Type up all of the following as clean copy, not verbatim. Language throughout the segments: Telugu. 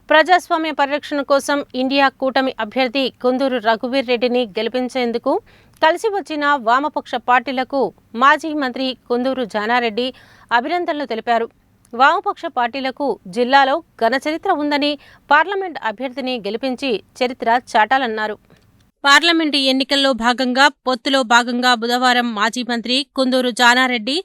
ప్రజాస్వామ్య పరిరక్షణ కోసం ఇండియా కూటమి అభ్యర్థి కుందూరు రఘువీర్ రెడ్డిని గెలిపించేందుకు కలిసి వచ్చిన వామపక్ష పార్టీలకు మాజీ మంత్రి కుందూరు జానారెడ్డి అభినందనలు తెలిపారు. వామపక్ష పార్టీలకు జిల్లాలో ఘన చరిత్ర ఉందని పార్లమెంట్ అభ్యర్థిని గెలిపించి చరిత్ర చాటాలన్నారు. పార్లమెంటు ఎన్నికల్లో భాగంగా పొత్తులో భాగంగా బుధవారం మాజీ మంత్రి కుందూరు జానారెడ్డి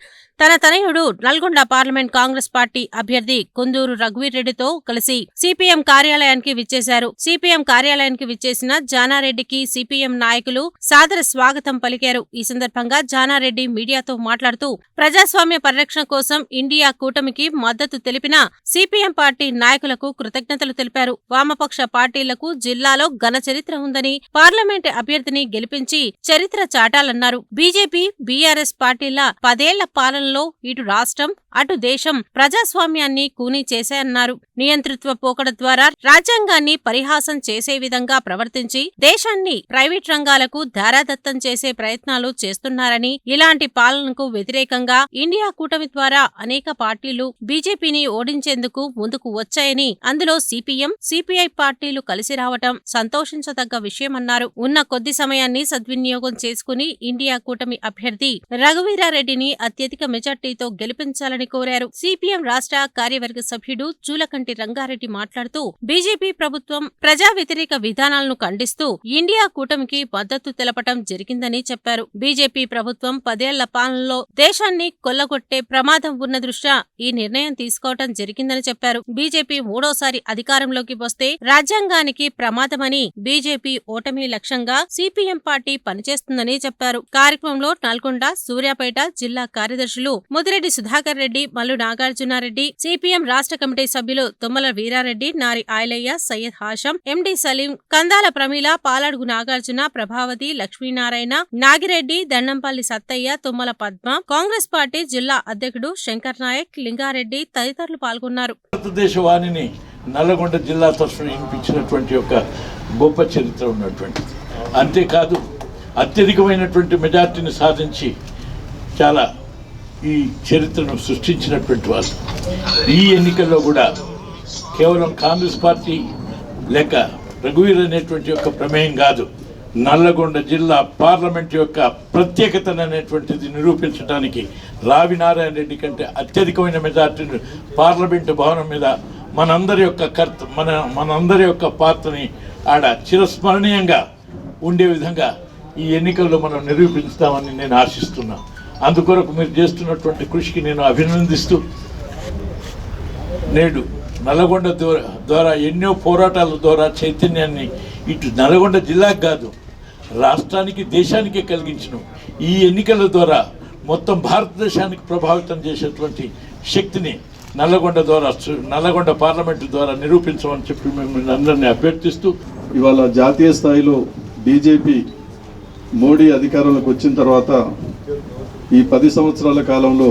తన తనయుడు నల్గొండ పార్లమెంట్ కాంగ్రెస్ పార్టీ అభ్యర్థి కుందూరు రఘువీర్ రెడ్డితో కలిసి సిపిఎం కార్యాలయానికి విచ్చేశారు. సిపిఎం కార్యాలయానికి విచ్చేసిన జానారెడ్డికి సిపిఎం నాయకులు సాదర స్వాగతం పలికారు. ఈ సందర్భంగా జానారెడ్డి మీడియాతో మాట్లాడుతూ ప్రజాస్వామ్య పరిరక్షణ కోసం ఇండియా కూటమికి మద్దతు తెలిపిన సిపిఎం పార్టీ నాయకులకు కృతజ్ఞతలు తెలిపారు. వామపక్ష పార్టీలకు జిల్లాలో ఘన చరిత్ర ఉందని పార్లమెంట్ అభ్యర్థిని గెలిపించి చరిత్ర చాటాలన్నారు. బీజేపీ, బీఆర్ఎస్ పార్టీల 10 ఏళ్ల పాలనలో ఇటు రాష్ట్రం అటు దేశం ప్రజాస్వామ్యాన్ని కూనీ చేశాయన్నారు. నియంతృత్వ పోకడ ద్వారా రాజ్యాంగాన్ని పరిహాసం చేసే విధంగా ప్రవర్తించి దేశాన్ని ప్రైవేట్ రంగాలకు ధారాదత్తం చేసే ప్రయత్నాలు చేస్తున్నారని, ఇలాంటి పాలనకు వ్యతిరేకంగా ఇండియా కూటమి ద్వారా అనేక పార్టీలు బీజేపీని ఓడించేందుకు ముందుకు వచ్చాయని, అందులో సిపిఎం, సిపిఐ పార్టీలు కలిసి రావటం సంతోషించదగ్గ విషయమన్నారు. ఉన్న కొద్ది సమయాన్ని సద్వినియోగం చేసుకుని ఇండియా కూటమి అభ్యర్థి రఘువీరారెడ్డిని అత్యధిక మెజార్టీతో గెలిపించాలని కోరారు. సిపిఎం రాష్ట్ర కార్యవర్గ సభ్యుడు చూలకంటి రంగారెడ్డి మాట్లాడుతూ బీజేపీ ప్రభుత్వం ప్రజా వ్యతిరేక విధానాలను ఖండిస్తూ ఇండియా కూటమికి మద్దతు తెలపటం జరిగిందని చెప్పారు. బీజేపీ ప్రభుత్వం 10 ఏళ్ల పాలనలో దేశాన్ని కొల్లగొట్టే ప్రమాదం ఉన్న దృష్ట్యా ఈ నిర్ణయం తీసుకోవటం జరిగిందని చెప్పారు. బీజేపీ మూడోసారి అధికారంలోకి వస్తే రాజ్యాంగానికి ప్రమాదమని బీజేపీ ఓటమి లక్ష్యంగా సిపిఎం పార్టీ పనిచేస్తుందని చెప్పారు. కార్యక్రమంలో నల్గొండ, సూర్యాపేట జిల్లా కార్యదర్శులు ముదిరెడ్డి సుధాకర్ రెడ్డి, మల్లు నాగార్జునారెడ్డి, సిపిఎం రాష్ట్ర కమిటీ సభ్యులు తుమ్మల వీరారెడ్డి, నారి ఆయలయ్య, సయ్యద్ హాషం, ఎండి సలీం, కందాల ప్రమీల, పాలడుగు నాగార్జున, ప్రభావతి, లక్ష్మీనారాయణ, నాగిరెడ్డి, దండంపల్లి సత్తయ్య, తుమ్మల పద్మ, కాంగ్రెస్ పార్టీ జిల్లా అధ్యక్షుడు శంకర్ నాయక్, లింగారెడ్డి తదితరులు పాల్గొన్నారు. భారతదేశవాణిని నల్లగొండ జిల్లా తరఫున వినిపించినటువంటి ఒక గొప్ప చరిత్ర ఉన్నటువంటిది. అంతేకాదు అత్యధికమైనటువంటి మెజార్టీని సాధించి చాలా ఈ చరిత్రను సృష్టించినటువంటి వాళ్ళు. ఈ ఎన్నికల్లో కూడా కేవలం కాంగ్రెస్ పార్టీ లేక రఘువీర్ అనేటువంటి యొక్క ప్రమేయం కాదు, నల్లగొండ జిల్లా పార్లమెంట్ యొక్క ప్రత్యేకతను అనేటువంటిది నిరూపించడానికి రావి నారాయణ రెడ్డి కంటే అత్యధికమైన మెజార్టీని పార్లమెంటు భవనం మీద మనందరి యొక్క పాత్రని ఆడ చిరస్మరణీయంగా ఉండే విధంగా ఈ ఎన్నికల్లో మనం నిరూపిస్తామని నేను ఆశిస్తున్నాను. అందుకొరకు మీరు చేస్తున్నటువంటి కృషికి నేను అభినందిస్తూ, నేడు నల్గొండ ద్వారా ఎన్నో పోరాటాల ద్వారా చైతన్యాన్ని ఇటు నల్గొండ జిల్లాకు కాదు రాష్ట్రానికి, దేశానికే కలిగించను ఈ ఎన్నికల ద్వారా మొత్తం భారతదేశానికి ప్రభావితం చేసేటువంటి శక్తిని నల్లగొండ పార్లమెంటు ద్వారా నిరూపించమని చెప్పి మిమ్మల్ని అందరినీ అభ్యర్థిస్తూ, ఇవాళ జాతీయ స్థాయిలో బీజేపీ మోడీ అధికారంలోకి వచ్చిన తర్వాత ఈ 10 సంవత్సరాల కాలంలో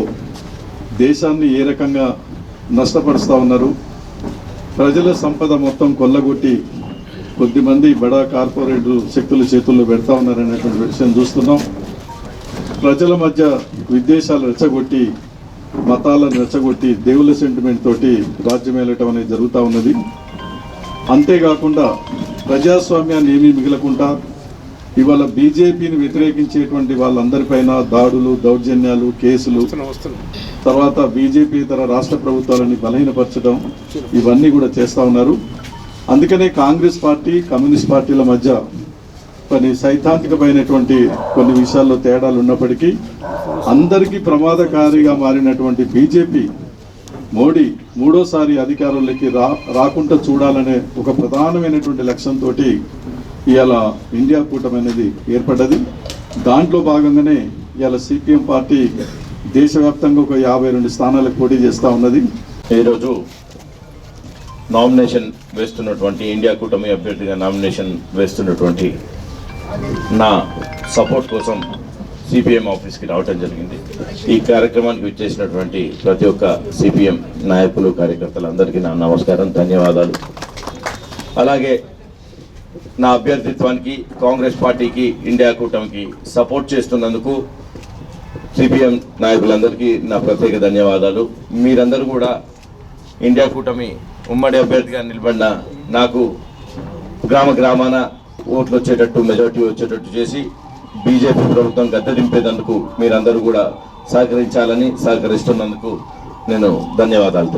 దేశాన్ని ఏ రకంగా నష్టపరుస్తూ ఉన్నారు, ప్రజల సంపద మొత్తం కొల్లగొట్టి కొద్దిమంది బడా కార్పొరేట్ శక్తుల చేతుల్లో పెడతా ఉన్నారనేటువంటి విషయం చూస్తున్నాం. ప్రజల మధ్య విద్వేషాలు రెచ్చగొట్టి, మతాలను రెచ్చగొట్టి, దేవుళ్ళ సెంటిమెంట్ తోటి రాజ్యం వెళ్ళటం అనేది జరుగుతూ ఉన్నది. అంతేకాకుండా ప్రజాస్వామ్యాన్ని ఏమీ మిగలకుండా ఇవాళ బీజేపీని వ్యతిరేకించేటువంటి వాళ్ళందరిపైన దాడులు, దౌర్జన్యాలు, కేసులు, తర్వాత బీజేపీ ఇతర రాష్ట్ర ప్రభుత్వాలని బలహీనపరచడం, ఇవన్నీ కూడా చేస్తూ ఉన్నారు. అందుకనే కాంగ్రెస్ పార్టీ, కమ్యూనిస్ట్ పార్టీల మధ్య కొన్ని సైద్ధాంతికమైనటువంటి కొన్ని విషయాల్లో తేడాలు ఉన్నప్పటికీ అందరికీ ప్రమాదకారిగా మారినటువంటి బీజేపీ మోడీ మూడోసారి అధికారంలోకి రాకుండా చూడాలనే ఒక ప్రధానమైనటువంటి లక్ష్యంతో ఇవాళ ఇండియా కూటమి అనేది ఏర్పడ్డది. దాంట్లో భాగంగానే ఇవాళ సిపిఎం పార్టీ దేశవ్యాప్తంగా ఒక 52 స్థానాలకు పోటీ చేస్తూ ఉన్నది. ఈరోజు నామినేషన్ వేస్తున్నటువంటి ఇండియా కూటమి అభ్యర్థిగా నామినేషన్ వేస్తున్నటువంటి నా సపోర్ట్ కోసం సిపిఎం ఆఫీస్కి రావటం జరిగింది. ఈ కార్యక్రమానికి విచ్చేసినటువంటి ప్రతి ఒక్క సిపిఎం నాయకులు, కార్యకర్తలందరికీ నా నమస్కారం, ధన్యవాదాలు. అలాగే నా అభ్యర్థిత్వానికి కాంగ్రెస్ పార్టీకి, ఇండియా కూటమికి సపోర్ట్ చేస్తున్నందుకు సిపిఎం నాయకులందరికీ నా ప్రత్యేక ధన్యవాదాలు. మీరందరూ కూడా ఇండియా కూటమి ఉమ్మడి అభ్యర్థిగా నిలబడిన నాకు గ్రామ గ్రామాన ఓట్లు వచ్చేటట్టు మెజారిటీ వచ్చేటట్టు చేసి బీజేపీ ప్రభుత్వం గద్దె దింపేందుకు మీరందరూ కూడా సహకరించాలని సహకరిస్తున్నందుకు నేను ధన్యవాదాలు